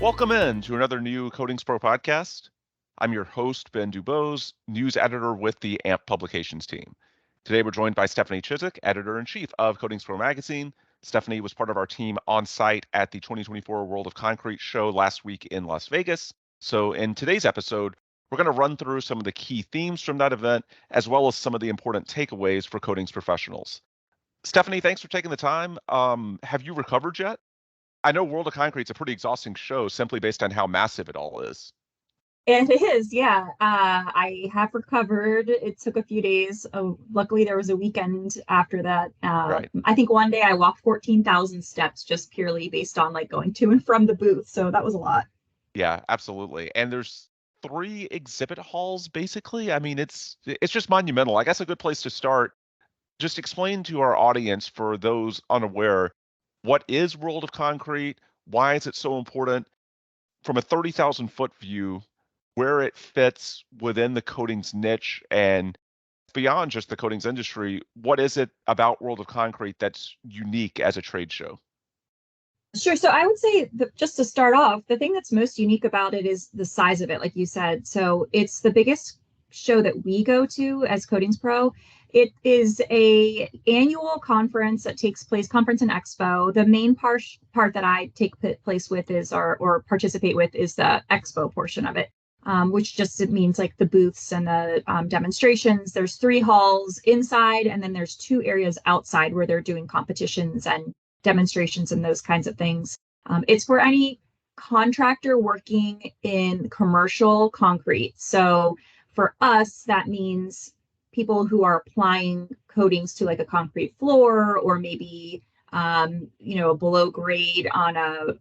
Welcome in to another new Codings Pro podcast. I'm your host, Ben Dubose, news editor with the AMP Publications team. Today we're joined by Stephanie Chiswick, editor-in-chief of Codings Pro magazine. Stephanie was part of our team on site at the 2024 World of Concrete show last week in Las Vegas. So in today's episode, we're going to run through some of the key themes from that event, as well as some of the important takeaways for Codings professionals. Stephanie, thanks for taking the time. Have you recovered yet? I know World of Concrete's a pretty exhausting show simply based on how massive it all is. And it is, yeah. I have recovered. It took a few days. Luckily, there was a weekend after that. Right. I think one day I walked 14,000 steps just purely based on like going to and from the booth. So that was a lot. Yeah, absolutely. And there's 3 exhibit halls, basically. I mean, it's just monumental. I guess a good place to start, just explain to our audience, for those unaware, what is World of Concrete? Why is it so important? From a 30,000 foot view, where it fits within the coatings niche and beyond just the coatings industry, what is it about World of Concrete that's unique as a trade show? Sure. So I would say that just to start off, the thing that's most unique about it is the size of it, like you said. So it's the biggest show that we go to as Coatings Pro. It is a annual conference that takes place, conference and expo. The main part that I take place with is or participate with is the expo portion of it, which just it means like the booths and the demonstrations. There's 3 halls inside, and then there's 2 areas outside where they're doing competitions and demonstrations and those kinds of things. It's for any contractor working in commercial concrete. So for us, that means people who are applying coatings to like a concrete floor, or maybe a below grade on a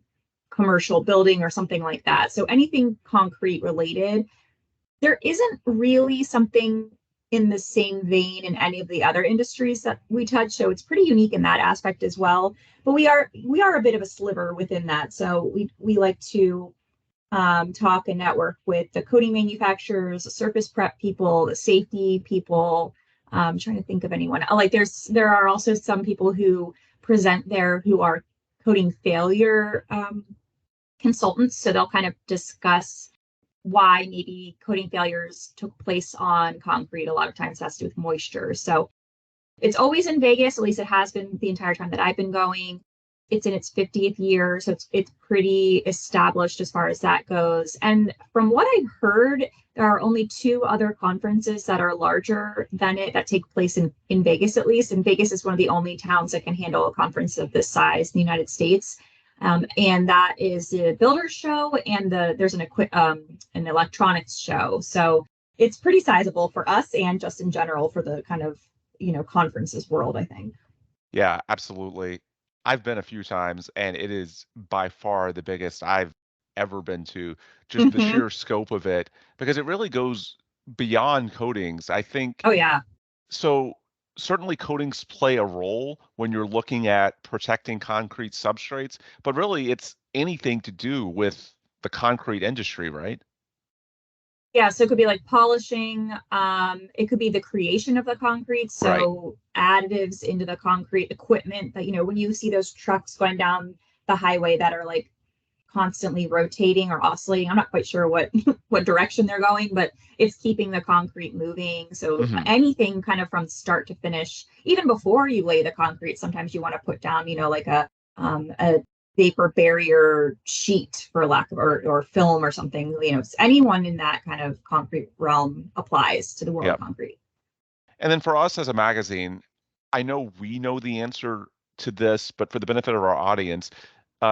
commercial building or something like that. So anything concrete related. There isn't really something in the same vein in any of the other industries that we touch, so it's pretty unique in that aspect as well. But we are a bit of a sliver within that. So we like to talk and network with the coating manufacturers, the surface prep people, the safety people. I'm trying to think of anyone. Like there are also some people who present there who are coating failure consultants. So they'll kind of discuss why maybe coating failures took place on concrete. A lot of times has to do with moisture. So it's always in Vegas, at least it has been the entire time that I've been going. It's in its 50th year, so it's pretty established as far as that goes. And from what I've heard, there are only 2 other conferences that are larger than it that take place in Vegas, at least. And Vegas is one of the only towns that can handle a conference of this size in the United States. And that is the Builders Show, and there's an electronics show. So it's pretty sizable for us and just in general for the kind of conferences world, I think. Yeah, absolutely. I've been a few times, and it is by far the biggest I've ever been to, just the Mm-hmm. sheer scope of it, because it really goes beyond coatings. I think Oh yeah. so. Certainly, coatings play a role when you're looking at protecting concrete substrates, but really it's anything to do with the concrete industry, right? Yeah, so it could be like polishing. It could be the creation of the concrete. Right. So additives into the concrete equipment that, when you see those trucks going down the highway that are like constantly rotating or oscillating, I'm not quite sure what what direction they're going, but it's keeping the concrete moving. So Hmm. anything kind of from start to finish, even before you lay the concrete, sometimes you want to put down, like a vapor barrier sheet for lack of or film or something. Anyone in that kind of concrete realm applies to the world Yeah. of concrete. And then for us as a magazine, I know we know the answer to this, but for the benefit of our audience,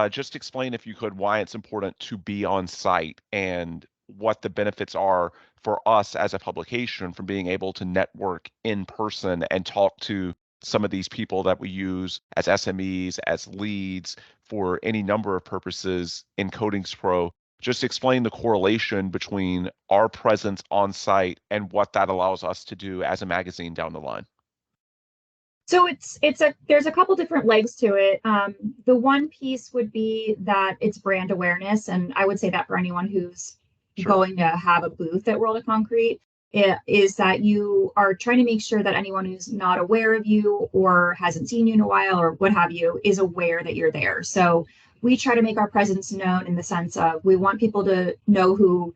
just explain, if you could, why it's important to be on site and what the benefits are for us as a publication from being able to network in person and talk to some of these people that we use as SMEs, as leads for any number of purposes in Coatings Pro. Just explain the correlation between our presence on site and what that allows us to do as a magazine down the line. So there's a couple different legs to it. The one piece would be that it's brand awareness, and I would say that for anyone who's Sure. going to have a booth at World of Concrete, is that you are trying to make sure that anyone who's not aware of you or hasn't seen you in a while or what have you is aware that you're there. So we try to make our presence known in the sense of we want people to know who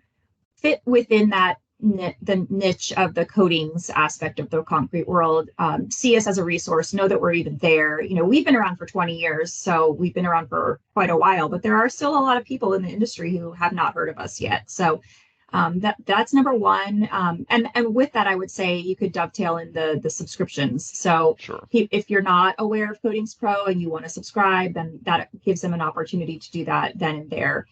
fit within that the niche of the coatings aspect of the concrete world, see us as a resource, know that we're even there. We've been around for 20 years, so we've been around for quite a while, but there are still a lot of people in the industry who have not heard of us yet. So that's number one. And with that, I would say you could dovetail in the subscriptions. So Sure. if you're not aware of Coatings Pro and you want to subscribe, then that gives them an opportunity to do that then and there.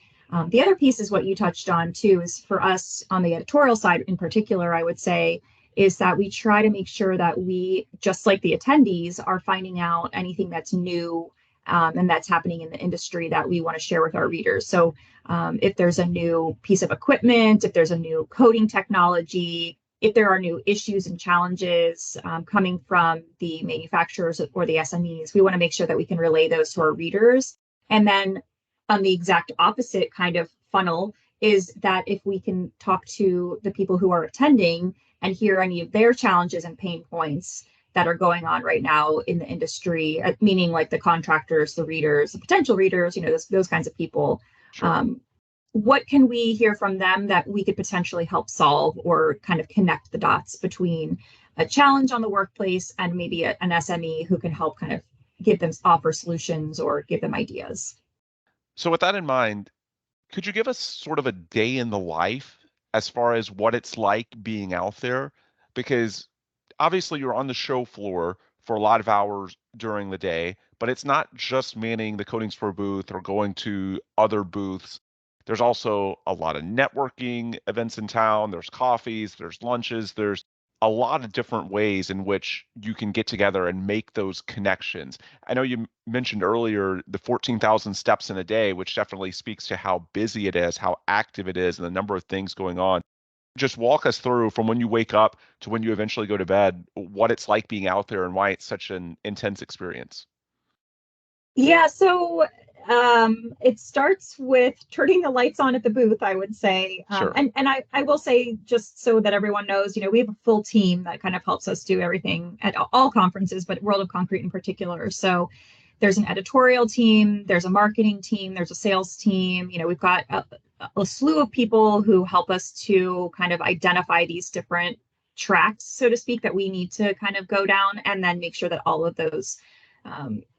The other piece is what you touched on too, is for us on the editorial side in particular, I would say, is that we try to make sure that we, just like the attendees, are finding out anything that's new and that's happening in the industry that we want to share with our readers. So if there's a new piece of equipment, if there's a new coating technology, if there are new issues and challenges coming from the manufacturers or the SMEs, we want to make sure that we can relay those to our readers. And then on the exact opposite kind of funnel is that if we can talk to the people who are attending and hear any of their challenges and pain points that are going on right now in the industry, meaning like the contractors, the readers, the potential readers, those kinds of people. Sure. What can we hear from them that we could potentially help solve or kind of connect the dots between a challenge on the workplace and maybe an SME who can help kind of offer solutions or give them ideas? So with that in mind, could you give us sort of a day in the life as far as what it's like being out there? Because obviously you're on the show floor for a lot of hours during the day, but it's not just manning the Coatings Pro booth or going to other booths. There's also a lot of networking events in town. There's coffees, there's lunches, there's a lot of different ways in which you can get together and make those connections. I know you mentioned earlier the 14,000 steps in a day, which definitely speaks to how busy it is, how active it is, and the number of things going on. Just walk us through from when you wake up to when you eventually go to bed, what it's like being out there and why it's such an intense experience. Yeah, so it starts with turning the lights on at the booth, I would say. Sure. And I will say, just so that everyone knows, we have a full team that kind of helps us do everything at all conferences, but World of Concrete in particular. So there's an editorial team, there's a marketing team, there's a sales team. We've got a slew of people who help us to kind of identify these different tracks, so to speak, that we need to kind of go down and then make sure that all of those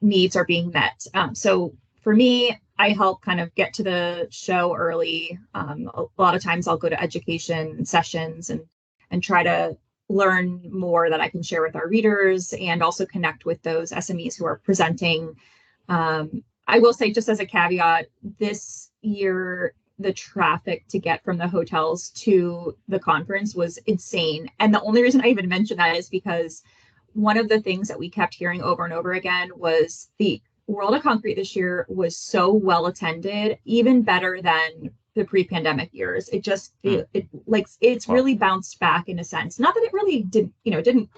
needs are being met. So for me, I help kind of get to the show early. A lot of times I'll go to education sessions and try to learn more that I can share with our readers and also connect with those SMEs who are presenting. I will say, just as a caveat, this year, the traffic to get from the hotels to the conference was insane. And the only reason I even mention that is because one of the things that we kept hearing over and over again was the World of Concrete this year was so well attended, even better than the pre-pandemic years. It just it's really bounced back in a sense. Not that it really didn't.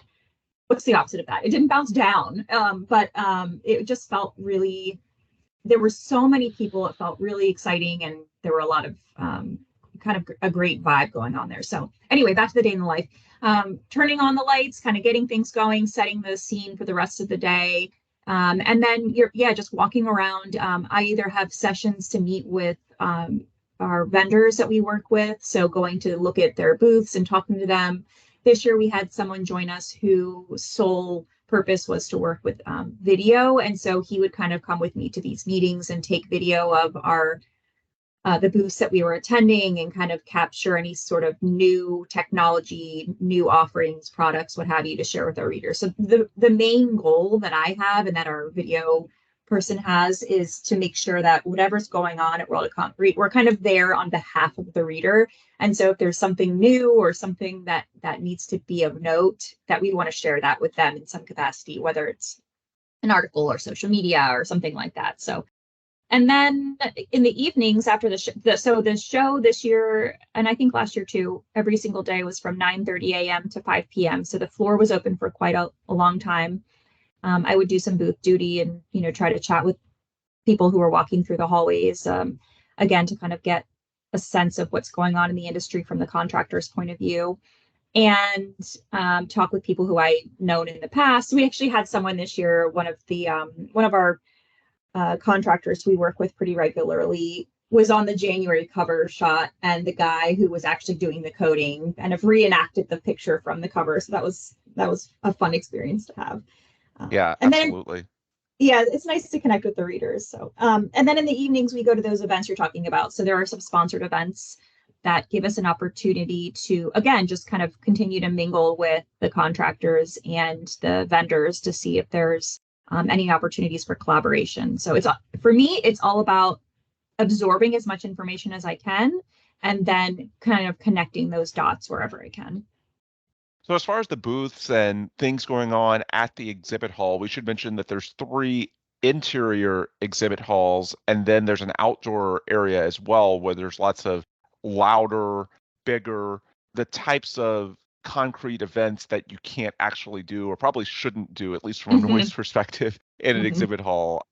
What's the opposite of that? It didn't bounce down, but it just felt really. There were so many people. It felt really exciting, and there were a lot of kind of a great vibe going on there. So anyway, back to the day in the life. Turning on the lights, kind of getting things going, setting the scene for the rest of the day. And then just walking around. I either have sessions to meet with our vendors that we work with. So going to look at their booths and talking to them. This year we had someone join us whose sole purpose was to work with video. And so he would kind of come with me to these meetings and take video of our the booths that we were attending and kind of capture any sort of new technology, new offerings, products, what have you, to share with our readers. So the main goal that I have and that our video person has is to make sure that whatever's going on at World of Concrete, we're kind of there on behalf of the reader. And so if there's something new or something that needs to be of note, that we want to share that with them in some capacity, whether it's an article or social media or something like that. So and then in the evenings after the show this year, and I think last year too, every single day was from 9:30 a.m. to 5 p.m. So the floor was open for quite a long time. I would do some booth duty and, try to chat with people who are walking through the hallways, again, to kind of get a sense of what's going on in the industry from the contractor's point of view, and talk with people who I've known in the past. We actually had someone this year, one of our contractors we work with pretty regularly was on the January cover shot, and the guy who was actually doing the coding kind of reenacted the picture from the cover. So that was a fun experience to have. Yeah, And then absolutely. yeah, it's nice to connect with the readers. So, and then in the evenings, we go to those events you're talking about. So there are some sponsored events that give us an opportunity to, again, just kind of continue to mingle with the contractors and the vendors to see if there's any opportunities for collaboration. So for me, it's all about absorbing as much information as I can and then kind of connecting those dots wherever I can. So as far as the booths and things going on at the exhibit hall, we should mention that there's 3 interior exhibit halls, and then there's an outdoor area as well where there's lots of louder, bigger, the types of concrete events that you can't actually do or probably shouldn't do, at least from a noise perspective, in an exhibit hall.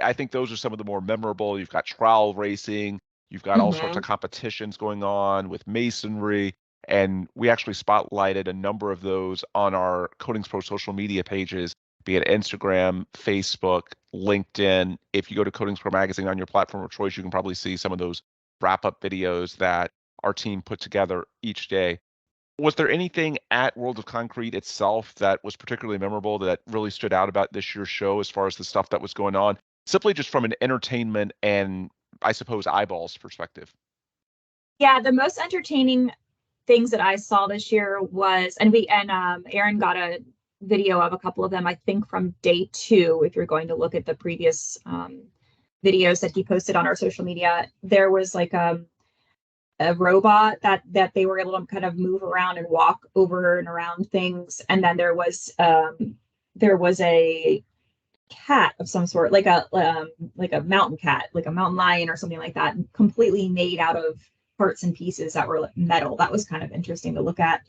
I think those are some of the more memorable. You've got trowel racing, you've got all sorts of competitions going on with masonry, and we actually spotlighted a number of those on our Coatings Pro social media pages, be it Instagram, Facebook, LinkedIn. If you go to Coatings Pro Magazine on your platform of choice, you can probably see some of those wrap-up videos that our team put together each day. Was there anything at World of Concrete itself that was particularly memorable that really stood out about this year's show as far as the stuff that was going on? Simply just from an entertainment and, I suppose, eyeballs perspective. Yeah, the most entertaining things that I saw this year was, and Aaron got a video of a couple of them, I think from day 2, if you're going to look at the previous videos that he posted on our social media. There was like a robot that they were able to kind of move around and walk over and around things. And then there was a cat of some sort, like a mountain cat, like a mountain lion or something like that, completely made out of parts and pieces that were metal. That was kind of interesting to look at.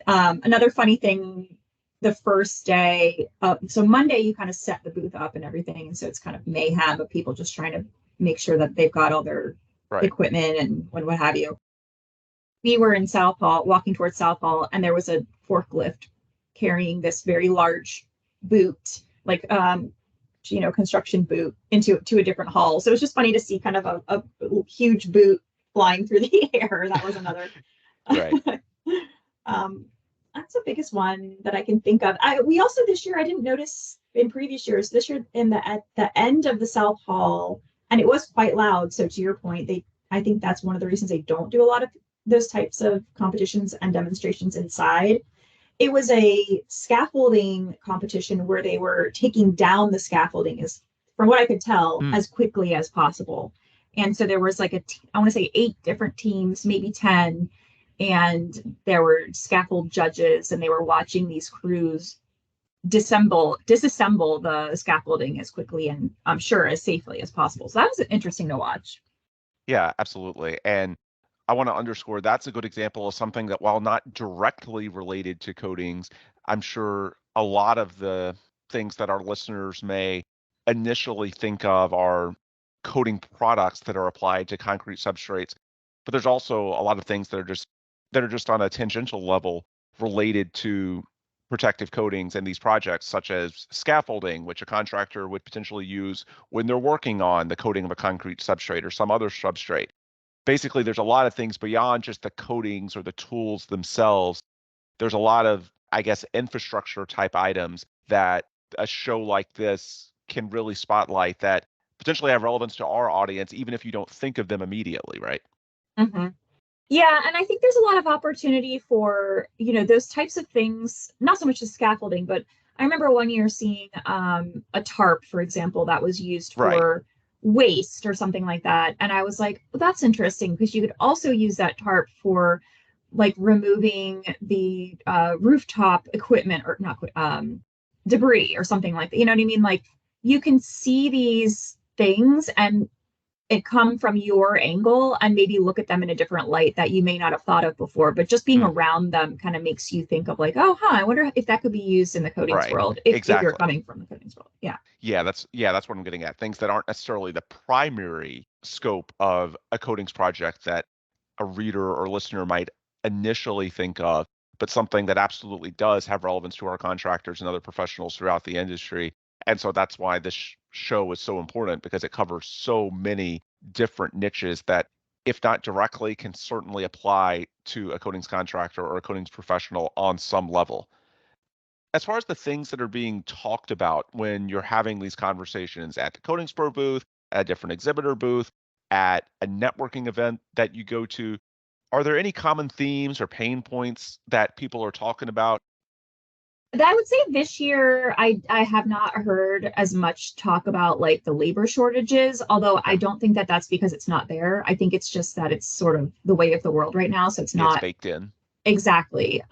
Another funny thing, the first day, so Monday you kind of set the booth up and everything, and so it's kind of mayhem of people just trying to make sure that they've got all their equipment and what have you. We were in South Hall, walking towards South Hall, and there was a forklift carrying this very large boot, like construction boot, into a different hall. So it was just funny to see kind of a huge boot flying through the air. That was another. Right. That's the biggest one that I can think of. We also this year, I didn't notice in previous years, this year at the end of the South Hall, and it was quite loud. So to your point, I think that's one of the reasons they don't do a lot of those types of competitions and demonstrations inside. It was a scaffolding competition where they were taking down the scaffolding, from what I could tell, as quickly as possible. And so there was like I want to say 8 different teams, maybe 10, and there were scaffold judges, and they were watching these crews disassemble the scaffolding as quickly and I'm sure as safely as possible. So that was interesting to watch. Yeah, absolutely. And I want to underscore that's a good example of something that, while not directly related to coatings, I'm sure a lot of the things that our listeners may initially think of are coating products that are applied to concrete substrates. But there's also a lot of things that are just on a tangential level related to protective coatings and these projects, such as scaffolding, which a contractor would potentially use when they're working on the coating of a concrete substrate or some other substrate. Basically, there's a lot of things beyond just the coatings or the tools themselves. There's a lot of, I guess, infrastructure type items that a show like this can really spotlight that potentially have relevance to our audience, even if you don't think of them immediately, right? Mm-hmm. Yeah, and I think there's a lot of opportunity for, those types of things, not so much as scaffolding, but I remember one year seeing a tarp, for example, that was used for waste or something like that. And I was like, well, that's interesting, because you could also use that tarp for like removing the rooftop equipment or not debris or something like that. You know what I mean? Like, you can see these things and it come from your angle and maybe look at them in a different light that you may not have thought of before, but just being around them kind of makes you think of like, oh, I wonder if that could be used in the coatings world, if you're coming from the coatings world. Yeah, that's what I'm getting at. Things that aren't necessarily the primary scope of a coatings project that a reader or listener might initially think of, but something that absolutely does have relevance to our contractors and other professionals throughout the industry. And so that's why this show is so important because it covers so many different niches that, if not directly, can certainly apply to a coatings contractor or a coatings professional on some level. As far as the things that are being talked about when you're having these conversations at the Coatings Pro booth, at a different exhibitor booth, at a networking event that you go to, are there any common themes or pain points that people are talking about? I would say this year I have not heard as much talk about like the labor shortages, although Okay. I don't think that that's because it's not there. I think it's just that it's sort of the way of the world right now, so it's It's not baked in. exactly.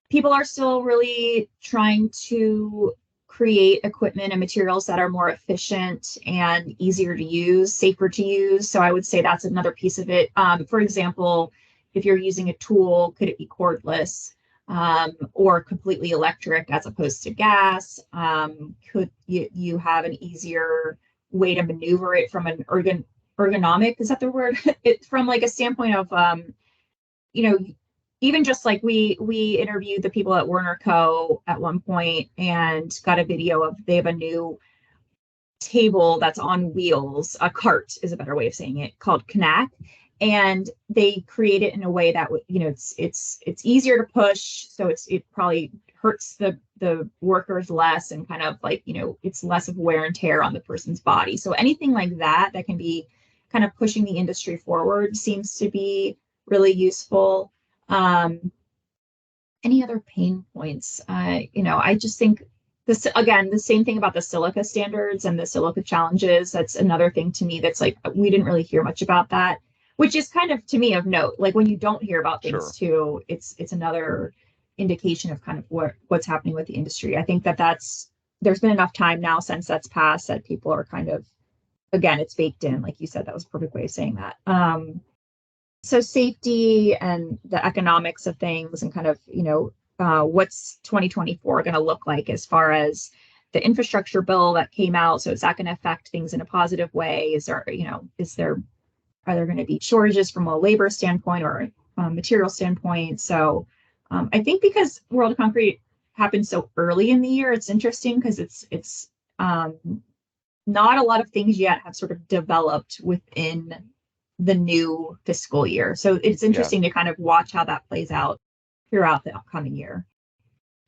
People are still really trying to create equipment and materials that are more efficient and easier to use, safer to use. So I would say that's another piece of it. For example, if you're using a tool, could it be cordless or completely electric as opposed to gas? Could you have an easier way to maneuver it from an ergonomic, is that the word? It, from like a standpoint of you know, even just like we interviewed the people at Werner Co. at one point and got a video of they have a new table that's on wheels, a cart is a better way of saying it, called Knack. And they create it in a way that it's easier to push, so it probably hurts the workers less and kind of like it's less of wear and tear on the person's body. So anything like that that can be kind of pushing the industry forward seems to be really useful. Any other pain points? I just think this again, the same thing about the silica standards and the silica challenges. That's another thing to me that's like we didn't really hear much about that, which is kind of to me of note. Like when you don't hear about things Sure. too, it's another indication of kind of what's happening with the industry. I think that's there's been enough time now since that's passed that people are kind of again, it's baked in, like you said, that was a perfect way of saying that. So safety and the economics of things and kind of, what's 2024 going to look like as far as the infrastructure bill that came out? So is that going to affect things in a positive way? Are there going to be shortages from a labor standpoint or material standpoint? So I think because World of Concrete happened so early in the year, it's interesting because it's not a lot of things yet have sort of developed within the new fiscal year. So it's Yeah. interesting to kind of watch how that plays out throughout the upcoming year.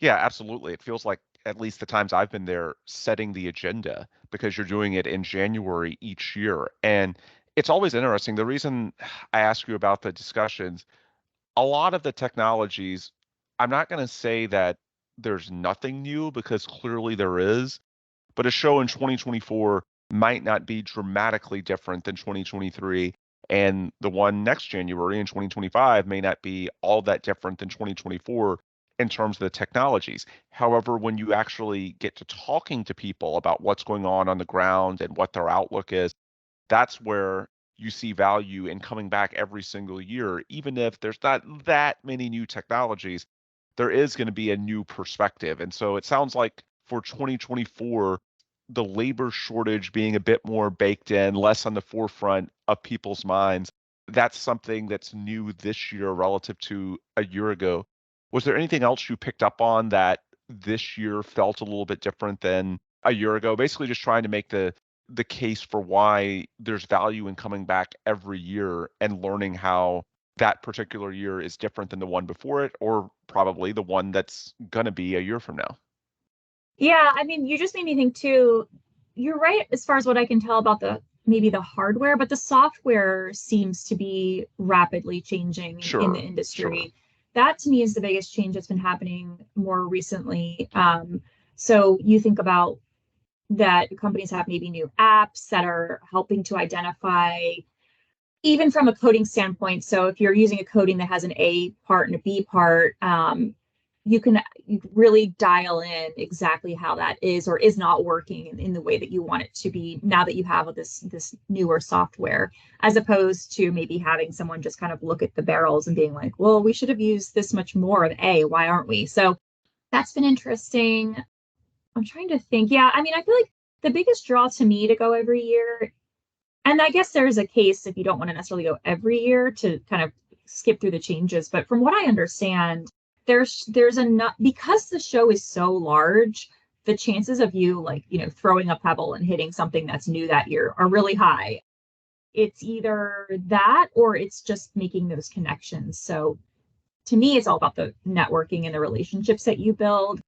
Yeah, absolutely. It feels like, at least the times I've been there, setting the agenda because you're doing it in January each year. And it's always interesting. The reason I ask you about the discussions, a lot of the technologies, I'm not going to say that there's nothing new because clearly there is, but a show in 2024 might not be dramatically different than 2023. And the one next January in 2025 may not be all that different than 2024 in terms of the technologies. However, when you actually get to talking to people about what's going on the ground and what their outlook is, that's where you see value in coming back every single year. Even if there's not that many new technologies, there is going to be a new perspective. And so it sounds like for 2024, the labor shortage being a bit more baked in, less on the forefront of people's minds, that's something that's new this year relative to a year ago. Was there anything else you picked up on that this year felt a little bit different than a year ago? Basically just trying to make the case for why there's value in coming back every year and learning how that particular year is different than the one before it, or probably the one that's going to be a year from now. Yeah, I mean, you just made me think too. You're right as far as what I can tell about the maybe the hardware, but the software seems to be rapidly changing in the Sure, sure. industry. That to me is the biggest change that's been happening more recently. So you think about that companies have maybe new apps that are helping to identify even from a coding standpoint. So if you're using a coding that has an A part and a B part, you really dial in exactly how that is or is not working in the way that you want it to be now that you have this newer software, as opposed to maybe having someone just kind of look at the barrels and being like, well, we should have used this much more of A. Why aren't we? So that's been interesting. I'm trying to think. Yeah, I mean, I feel like the biggest draw to me to go every year, and I guess there's a case if you don't want to necessarily go every year to kind of skip through the changes. But from what I understand, there's enough because the show is so large. the chances of you like, throwing a pebble and hitting something that's new that year are really high. It's either that or it's just making those connections. So to me, it's all about the networking and the relationships that you build.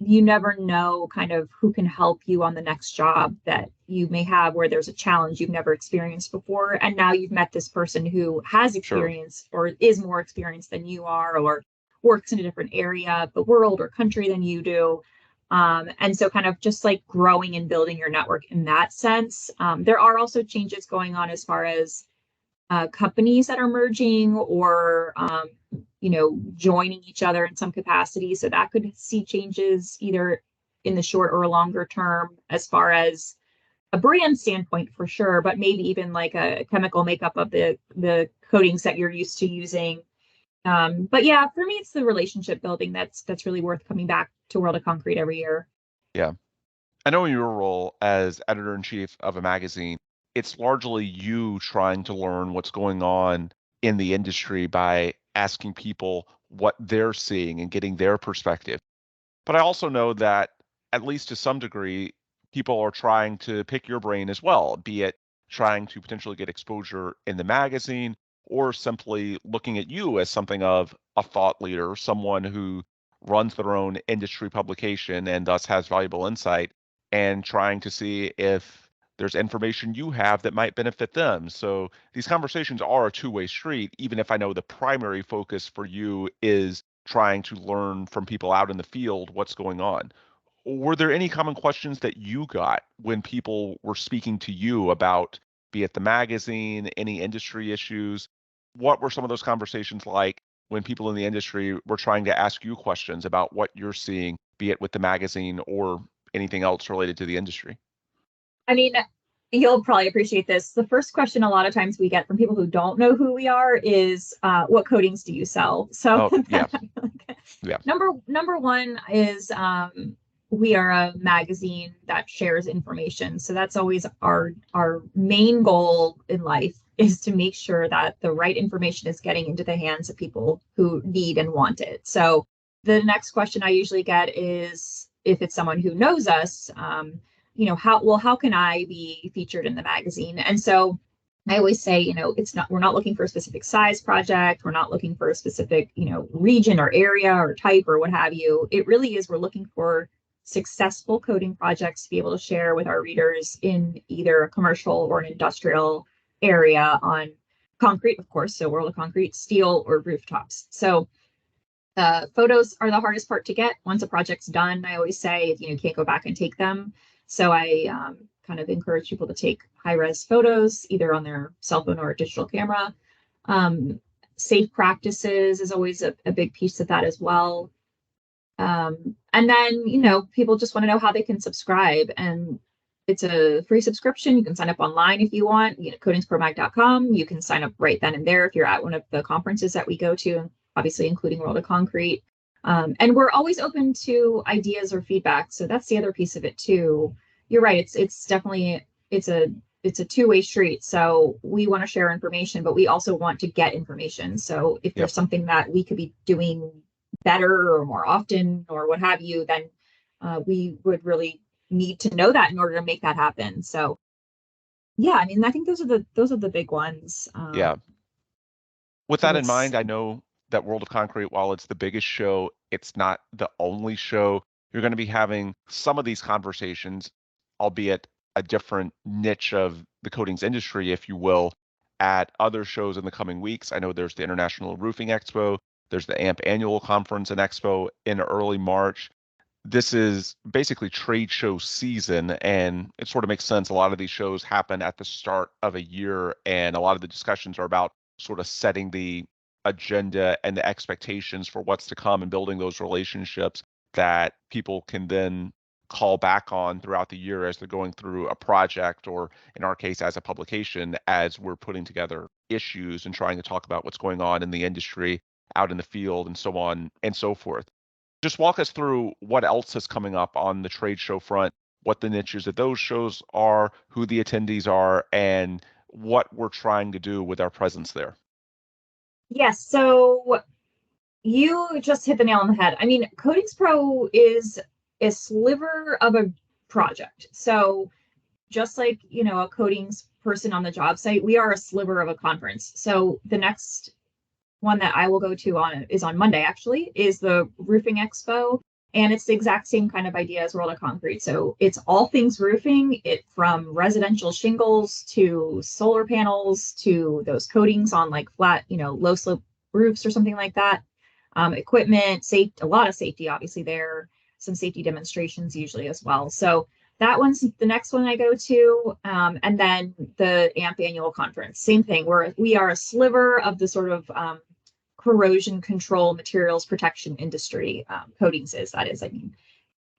You never know kind of who can help you on the next job that you may have where there's a challenge you've never experienced before. And now you've met this person who has experience or is more experienced than you are, or works in a different area of the world or country than you do. And so kind of just like growing and building your network in that sense. There are also changes going on as far as companies that are merging or joining each other in some capacity. So that could see changes either in the short or longer term as far as a brand standpoint for sure, but maybe even like a chemical makeup of the coatings that you're used to using. But yeah, for me, it's the relationship building that's really worth coming back to World of Concrete every year. Yeah. I know in your role as editor-in-chief of a magazine, it's largely you trying to learn what's going on in the industry by asking people what they're seeing and getting their perspective. But I also know that, at least to some degree, people are trying to pick your brain as well, be it trying to potentially get exposure in the magazine or simply looking at you as something of a thought leader, someone who runs their own industry publication and thus has valuable insight, and trying to see if there's information you have that might benefit them. So these conversations are a two-way street, even if I know the primary focus for you is trying to learn from people out in the field what's going on. Were there any common questions that you got when people were speaking to you about, be it the magazine, any industry issues? What were some of those conversations like when people in the industry were trying to ask you questions about what you're seeing, be it with the magazine or anything else related to the industry? I mean, you'll probably appreciate this. The first question a lot of times we get from people who don't know who we are is, what coatings do you sell? So Yeah. Yeah. Number one is we are a magazine that shares information. So that's always our main goal in life, is to make sure that the right information is getting into the hands of people who need and want it. So the next question I usually get is, if it's someone who knows us, how can I be featured in the magazine? And so I always say, we're not looking for a specific size project. We're not looking for a specific, region or area or type or what have you. It really is, we're looking for successful coating projects to be able to share with our readers in either a commercial or an industrial area on concrete, of course. So World of Concrete, steel, or rooftops. So photos are the hardest part to get. Once a project's done, I always say, you can't go back and take them. So I kind of encourage people to take high-res photos, either on their cell phone or a digital camera. Safe practices is always a big piece of that as well. And then, people just want to know how they can subscribe. And it's a free subscription. You can sign up online if you want, coatingspromag.com. You can sign up right then and there if you're at one of the conferences that we go to, obviously including World of Concrete. And we're always open to ideas or feedback. So that's the other piece of it too. You're right. It's definitely, it's a two-way street. So we want to share information, but we also want to get information. So if there's something that we could be doing better or more often or what have you, then we would really need to know that in order to make that happen. So yeah, I mean, I think those are the big ones. Yeah. With that in mind, I know that World of Concrete, while it's the biggest show, it's not the only show. You're going to be having some of these conversations, albeit a different niche of the coatings industry, if you will, at other shows in the coming weeks. I know there's the International Roofing Expo, there's the AMP Annual Conference and Expo in early March. This is basically trade show season, and it sort of makes sense. A lot of these shows happen at the start of a year, and a lot of the discussions are about sort of setting the agenda and the expectations for what's to come and building those relationships that people can then call back on throughout the year as they're going through a project, or in our case as a publication, as we're putting together issues and trying to talk about what's going on in the industry out in the field and so on and so forth. Just walk us through what else is coming up on the trade show front, what the niches of those shows are, who the attendees are, and what we're trying to do with our presence there. Yes, so you just hit the nail on the head. I mean, Coatings Pro is a sliver of a project. So just like, a coatings person on the job site, we are a sliver of a conference. So the next one that I will go to is on Monday, actually, is the Roofing Expo. And it's the exact same kind of idea as World of Concrete. So it's all things roofing, it from residential shingles to solar panels to those coatings on like flat, low slope roofs or something like that. Equipment, a lot of safety, obviously there, some safety demonstrations usually as well. So that one's the next one I go to. And then the AMP annual conference, same thing, where we are a sliver of the sort of corrosion control materials protection industry. Coatings that is, I mean.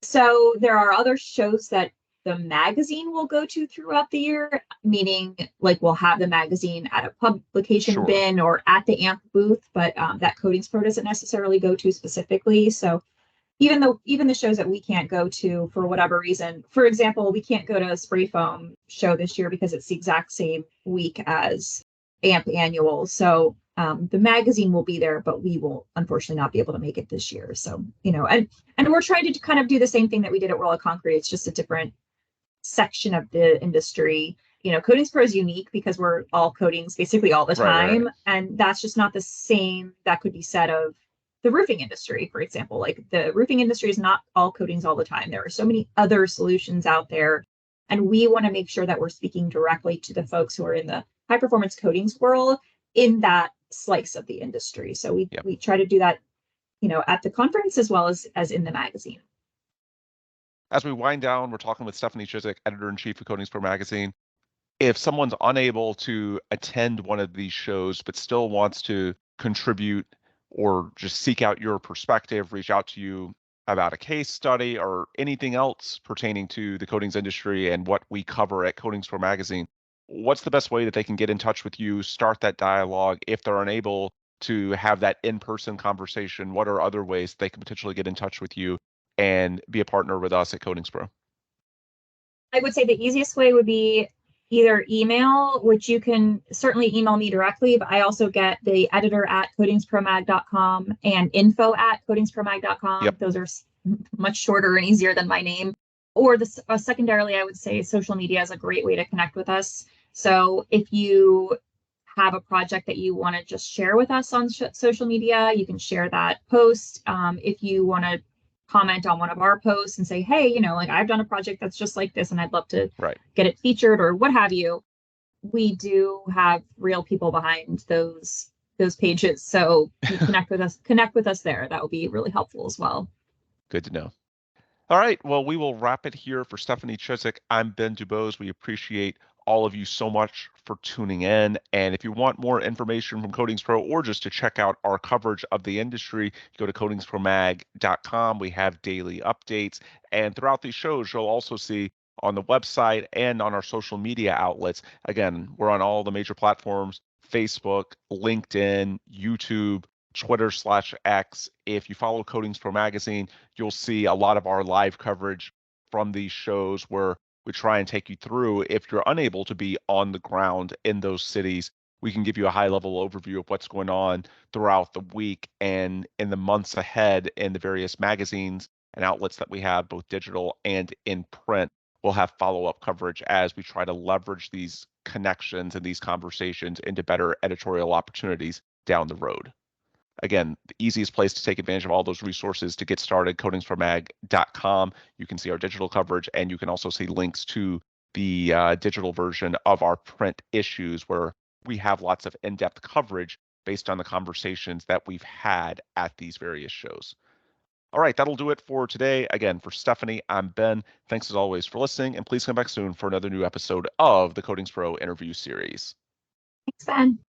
So there are other shows that the magazine will go to throughout the year, meaning like we'll have the magazine at a publication bin or at the AMP booth, but that Coatings Pro doesn't necessarily go to specifically. So even the shows that we can't go to for whatever reason, for example, we can't go to a spray foam show this year because it's the exact same week as AMP annual. So the magazine will be there, but we will unfortunately not be able to make it this year. So, and we're trying to kind of do the same thing that we did at World of Concrete. It's just a different section of the industry. Coatings Pro is unique because we're all coatings basically all the time. Right. And that's just not the same that could be said of the roofing industry, for example. Like the roofing industry is not all coatings all the time. There are so many other solutions out there. And we want to make sure that we're speaking directly to the folks who are in the high performance coatings world in that slice of the industry. So we try to do that, at the conference as well as in the magazine. As we wind down, we're talking with Stephanie Chizik, editor-in-chief of Coatings Pro Magazine. If someone's unable to attend one of these shows but still wants to contribute or just seek out your perspective, reach out to you about a case study or anything else pertaining to the coatings industry and what we cover at Coatings Pro Magazine, what's the best way that they can get in touch with you, start that dialogue? If they're unable to have that in-person conversation, what are other ways they can potentially get in touch with you and be a partner with us at Coatings Pro? I would say the easiest way would be either email, which you can certainly email me directly, but I also get the editor@coatingspromag.com and info@coatingspromag.com. Yep. Those are much shorter and easier than my name. Or secondarily, I would say social media is a great way to connect with us. So if you have a project that you want to just share with us on social media, you can share that post. If you want to comment on one of our posts and say, hey, like I've done a project that's just like this and I'd love to get it featured or what have you. We do have real people behind those pages. So you connect with us there. That will be really helpful as well. Good to know. All right. Well, we will wrap it here for Stephanie Chizik. I'm Ben Dubose. We appreciate all of you so much for tuning in. And if you want more information from Coatings Pro or just to check out our coverage of the industry, go to coatingspromag.com. We have daily updates. And throughout these shows, you'll also see on the website and on our social media outlets. Again, we're on all the major platforms: Facebook, LinkedIn, YouTube, Twitter/X. If you follow Coatings Pro Magazine, you'll see a lot of our live coverage from these shows where we try and take you through. If you're unable to be on the ground in those cities, we can give you a high-level overview of what's going on throughout the week and in the months ahead in the various magazines and outlets that we have, both digital and in print. We'll have follow-up coverage as we try to leverage these connections and these conversations into better editorial opportunities down the road. Again, the easiest place to take advantage of all those resources to get started, coatingspromag.com. You can see our digital coverage, and you can also see links to the digital version of our print issues where we have lots of in-depth coverage based on the conversations that we've had at these various shows. All right, that'll do it for today. Again, for Stephanie, I'm Ben. Thanks as always for listening, and please come back soon for another new episode of the Coatings Pro interview series. Thanks, Ben.